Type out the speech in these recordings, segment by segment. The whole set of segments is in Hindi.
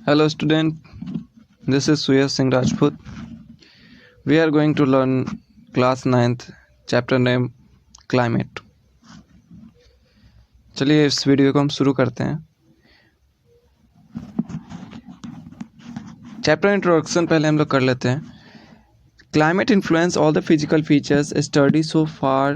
Hello student, this is Suyash Singh Rajput. We are going to learn class 9th chapter name climate. चलिए इस वीडियो को हम शुरू करते हैं. चैप्टर इंट्रोडक्शन पहले हम लोग कर लेते हैं. Climate influence all the physical features studied so far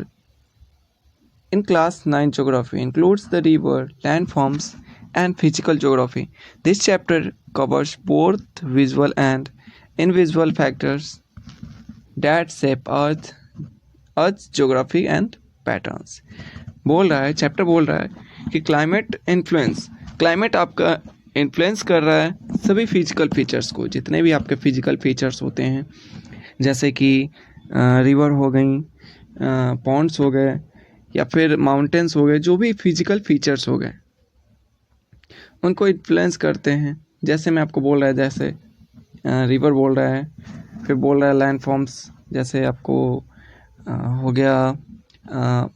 in class 9 geography includes the river, landforms and physical geography. This chapter covers both visual and invisible factors that shape Earth's geography and patterns. Chapter बोल रहा है कि क्लाइमेट आपका इन्फ्लुएंस कर रहा है सभी फिजिकल फीचर्स को, जितने भी आपके फिजिकल फीचर्स होते हैं, जैसे कि रिवर हो गई, पॉन्ड्स हो गए या फिर माउंटेन्स हो गए, जो भी फिजिकल फीचर्स हो गए उनको इन्फ्लुएंस करते हैं. जैसे मैं आपको बोल रहा है, जैसे रिवर बोल रहा है, फिर बोल रहा है लैंड फॉर्म्स, जैसे आपको हो गया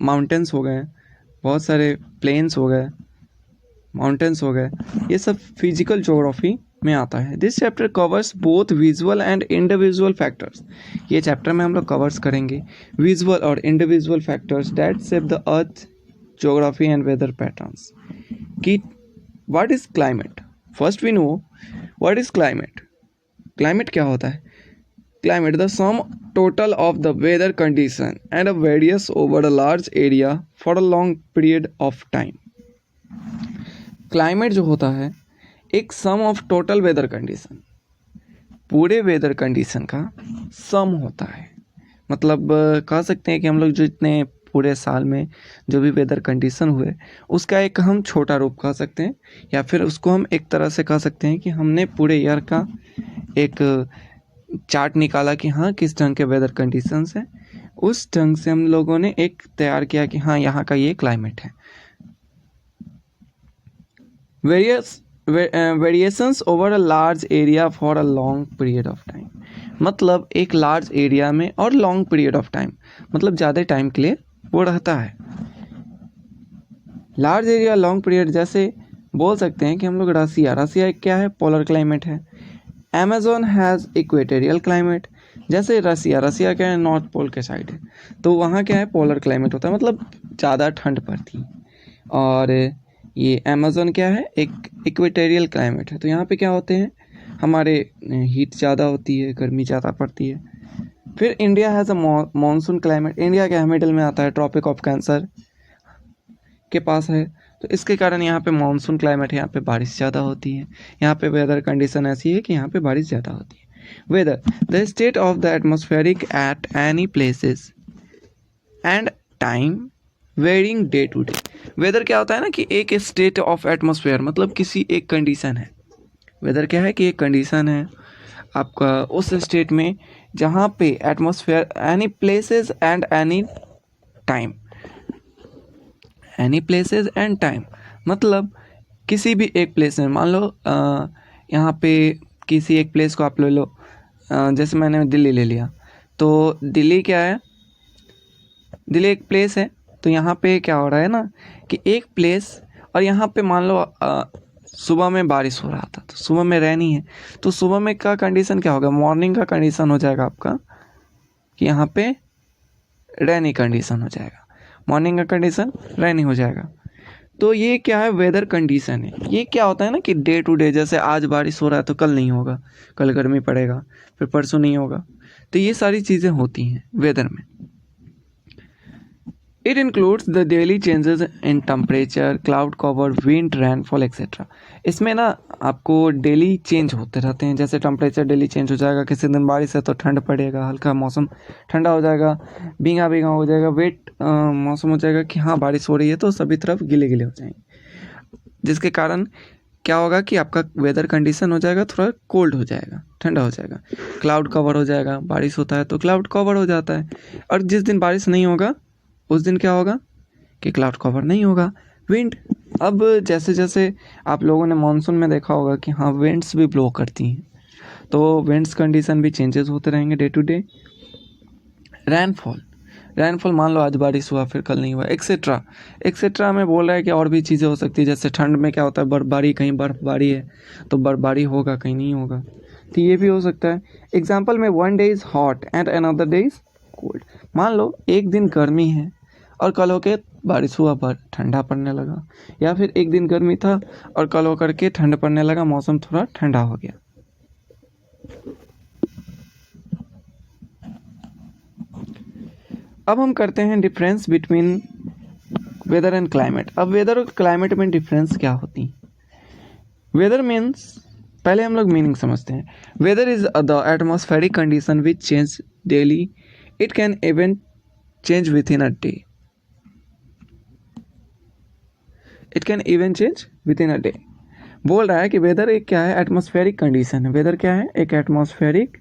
माउंटेन्स हो गए, बहुत सारे प्लेन्स हो गए, माउंटेन्स हो गए, ये सब फिजिकल ज्योग्राफी में आता है. This chapter covers both visual and individual factors. ये चैप्टर में हम लोग कवर्स करेंगे विजुअल और individual factors that shape the earth geography and weather patterns. कि what is climate. First we know what is climate. Climate क्या होता है? Climate, the sum total of the weather condition and varies over a large area for a long period of time. Climate जो होता है एक sum of total weather condition, पूरे वेदर कंडीशन का सम होता है. मतलब कह सकते हैं कि हम लोग जो इतने पूरे साल में जो भी वेदर कंडीशन हुए उसका एक हम छोटा रूप कह सकते हैं, या फिर उसको हम एक तरह से कह सकते हैं कि हमने पूरे ईयर का एक चार्ट निकाला कि हाँ किस ढंग के वेदर कंडीशंस हैं, उस ढंग से हम लोगों ने एक तैयार किया कि हाँ यहाँ का ये क्लाइमेट है. Variations over a large area for a long period of time. मतलब एक लार्ज एरिया में और लॉन्ग पीरियड ऑफ टाइम, मतलब ज़्यादा टाइम के लिए वो रहता है. लार्ज एरिया लॉन्ग पीरियड, जैसे बोल सकते हैं कि हम लोग रसिया क्या है? पोलर क्लाइमेट है. Amazon has equatorial climate. जैसे रसिया क्या है? नॉर्थ पोल के साइड है, तो वहाँ क्या है? पोलर क्लाइमेट होता है, मतलब ज़्यादा ठंड पड़ती है. और ये अमेज़न क्या है? एक इक्वेटोरियल क्लाइमेट है, तो यहाँ पे क्या होते हैं? हमारे हीट ज़्यादा होती है, गर्मी ज़्यादा पड़ती है. फिर India has a monsoon climate. India क्या है? मिडिल में आता है, ट्रॉपिक ऑफ कैंसर के पास है, तो इसके कारण यहाँ पे मानसून क्लाइमेट है, यहाँ पे बारिश ज़्यादा होती है. यहाँ पे वेदर कंडीशन ऐसी है कि यहाँ पे बारिश ज़्यादा होती है. Weather, the state of the atmospheric at any places and time varying day to day. Weather क्या होता है ना कि एक स्टेट ऑफ एटमॉस्फेयर, मतलब किसी एक कंडीशन है. वेदर क्या है कि एक कंडीशन है आपका उस स्टेट में जहाँ पे atmosphere, any places and any time. Any places and time मतलब किसी भी एक प्लेस में, मान लो यहाँ पे किसी एक प्लेस को आप ले लो. जैसे मैंने दिल्ली ले लिया, तो दिल्ली क्या है? दिल्ली एक प्लेस है. तो यहाँ पे क्या हो रहा है ना कि एक प्लेस, और यहाँ पे मान लो सुबह में बारिश हो रहा था, तो सुबह में रैनी है, तो सुबह में का कंडीशन क्या होगा? मॉर्निंग का कंडीशन हो जाएगा आपका कि यहाँ पे रैनी कंडीशन हो जाएगा, मॉर्निंग का कंडीशन रैनी हो जाएगा. तो ये क्या है? वेदर कंडीशन है. ये क्या होता है ना कि डे टू डे, जैसे आज बारिश हो रहा है तो कल नहीं होगा, कल गर्मी पड़ेगा, फिर परसों नहीं होगा. तो ये सारी चीज़ें होती हैं वेदर में. It includes the daily changes in temperature, cloud cover, wind, rainfall etcetera. इसमें ना आपको डेली चेंज होते रहते हैं. जैसे टेम्परेचर डेली चेंज हो जाएगा, किसी दिन बारिश है तो ठंड पड़ेगा, हल्का मौसम ठंडा हो जाएगा, भीगा हो जाएगा, वेट मौसम हो जाएगा कि हाँ बारिश हो रही है, तो सभी तरफ गिले गिले हो जाएंगे, जिसके कारण क्या होगा कि आपका वेदर कंडीशन हो जाएगा थोड़ा कोल्ड हो जाएगा, ठंडा हो जाएगा. क्लाउड कवर हो जाएगा, बारिश होता है तो क्लाउड कवर हो जाता है. और जिस दिन बारिश नहीं होगा उस दिन क्या होगा कि क्लाउड कवर नहीं होगा. विंड, अब जैसे जैसे आप लोगों ने मानसून में देखा होगा कि हाँ विंड्स भी ब्लो करती हैं, तो विंड्स कंडीशन भी चेंजेस होते रहेंगे day to day. Rainfall, rainfall, मान लो आज बारिश हुआ फिर कल नहीं हुआ, एक्सेट्रा में बोल रहा है कि और भी चीज़ें हो सकती है, जैसे ठंड में क्या होता है बर्फबारी, कहीं बर्फबारी है तो बर्फबारी होगा, कहीं नहीं होगा, तो ये भी हो सकता है। एग्जाम्पल में one day is hot and another day is cold. मान लो एक दिन गर्मी है और कल होके बारिश हुआ पर ठंडा पड़ने लगा, या फिर एक दिन गर्मी था और कल होकर के ठंड पड़ने लगा, मौसम थोड़ा ठंडा हो गया। अब हम करते हैं difference between weather and climate. अब वेदर और क्लाइमेट में डिफरेंस क्या होती है? वेदर मीन्स, पहले हम लोग मीनिंग समझते हैं। Weather is the atmospheric condition which change daily, it can even change within a day, it can even change within a day. बोल रहा है कि वेदर एक क्या है, एटमॉस्फेरिक कंडीशन है। वेदर क्या है? एक एटमॉस्फेरिक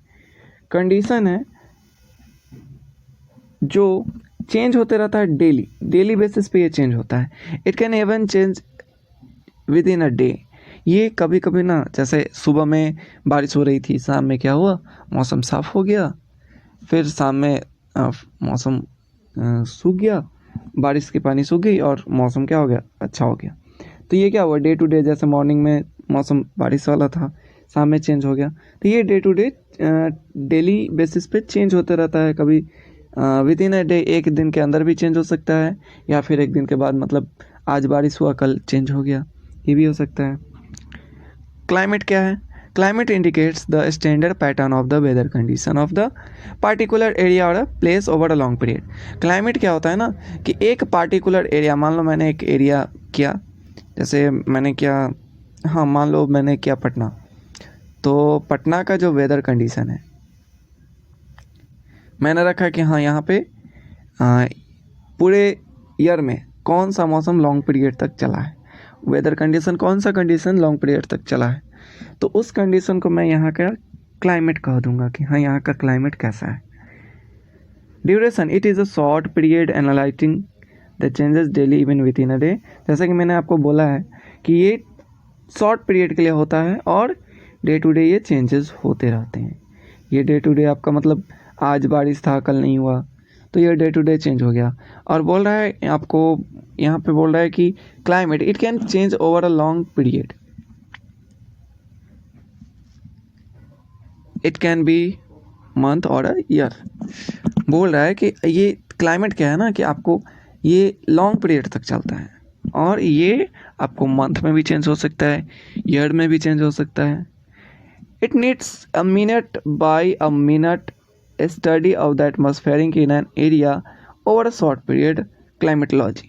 कंडीशन है जो चेंज होते रहता है डेली बेसिस पे ये चेंज होता है। It can even change within a day. ये कभी कभी ना, जैसे सुबह में बारिश हो रही थी, शाम में क्या हुआ, मौसम साफ़ हो गया, फिर शाम में मौसम सूख गया, बारिश की पानी सूख गई और मौसम क्या हो गया, अच्छा हो गया। तो ये क्या हुआ, डे टू डे, जैसे मॉर्निंग में मौसम बारिश वाला था, शाम में चेंज हो गया। तो ये day to day daily basis पे चेंज होते रहता है। कभी विद इन अ डे, एक दिन के अंदर भी चेंज हो सकता है, या फिर एक दिन के बाद, मतलब आज बारिश हुआ कल चेंज हो गया, ये भी हो सकता है। क्लाइमेट क्या है? Climate indicates the standard pattern of the weather condition of the particular area और place over a long period. Climate क्या होता है ना, कि एक पार्टिकुलर एरिया, मान लो मैंने एक एरिया किया, जैसे मैंने किया, हाँ मान लो मैंने किया पटना, तो पटना का जो वेदर कंडीशन है मैंने रखा कि हाँ यहाँ पे पूरे ईयर में कौन सा मौसम लॉन्ग पीरियड तक चला है, वेदर कंडीशन कौन सा कंडीशन लॉन्ग पीरियड तक चला है, तो उस कंडीशन को मैं यहाँ का क्लाइमेट कह दूंगा कि हाँ यहाँ का क्लाइमेट कैसा है। Duration, it is a short period analysing the changes daily even within a day. जैसा कि मैंने आपको बोला है कि ये शॉर्ट पीरियड के लिए होता है और डे टू डे ये चेंजेस होते रहते हैं। ये डे टू डे आपका मतलब आज बारिश था कल नहीं हुआ, तो ये डे टू डे चेंज हो गया। और बोल रहा है आपको, यहाँ पे बोल रहा है कि climate it can change over a long period, it can be month और अ ईयर। बोल रहा है कि ये क्लाइमेट क्या है ना, कि आपको ये लॉन्ग पीरियड तक चलता है और ये आपको मंथ में भी चेंज हो सकता है, ईयर में भी चेंज हो सकता है। It needs a minute by a minute study of the atmospheric in an area over a short period, climatology.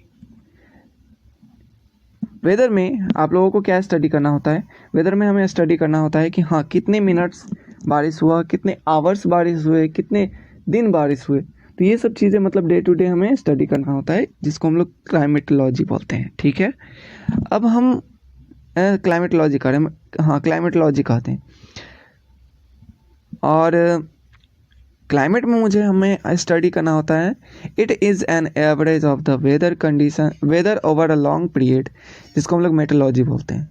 Weather में आप लोगों को क्या स्टडी करना होता है? वेदर में हमें स्टडी करना होता है कि हाँ कितने मिनट्स बारिश हुआ, कितने आवर्स बारिश हुए, कितने दिन बारिश हुए, तो ये सब चीज़ें मतलब डे टू डे हमें स्टडी करना होता है, जिसको हम लोग क्लाइमेटोलॉजी बोलते हैं। ठीक है, अब हम क्लाइमेटोलॉजी करें, हाँ क्लाइमेटोलॉजी कहते हैं। और क्लाइमेट में मुझे हमें स्टडी करना होता है, it is an average of the weather condition, weather over a long period, जिसको हम लोग मेट्रोलॉजी बोलते हैं।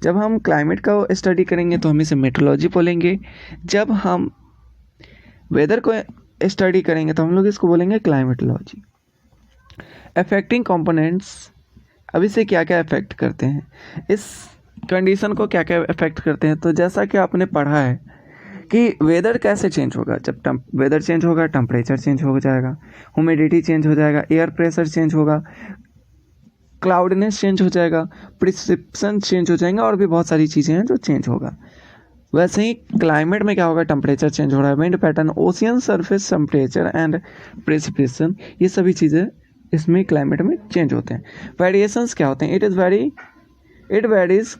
जब हम क्लाइमेट का स्टडी करेंगे तो हम इसे मेट्रोलॉजी बोलेंगे, जब हम वेदर को स्टडी करेंगे तो हम लोग इसको बोलेंगे क्लाइमेटोलॉजी। अफेक्टिंग कंपोनेंट्स, अब इसे क्या क्या अफेक्ट करते हैं, इस कंडीशन को क्या क्या अफेक्ट करते हैं, तो जैसा कि आपने पढ़ा है कि वेदर कैसे चेंज होगा, जब वेदर चेंज होगा टेम्परेचर चेंज हो जाएगा, ह्यूमिडिटी चेंज हो जाएगा, एयर प्रेशर चेंज होगा, क्लाउडनेस चेंज हो जाएगा, प्रिसिपिशन चेंज हो जाएंगे, और भी बहुत सारी चीज़ें हैं जो चेंज होगा। वैसे ही क्लाइमेट में क्या होगा, टेम्परेचर चेंज हो रहा है, wind pattern, ocean surface temperature and precipitation, ये सभी चीज़ें इसमें क्लाइमेट में चेंज होते हैं। वेरिएशंस क्या होते हैं, इट वेरीज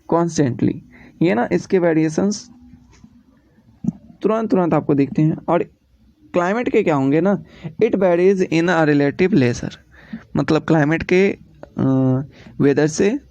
कॉन्स्टेंटली, ये ना इसके वेरिएशंस तुरंत आपको दिखते हैं। और क्लाइमेट के क्या होंगे ना, it varies in a relative leisure, मतलब क्लाइमेट के वेदर से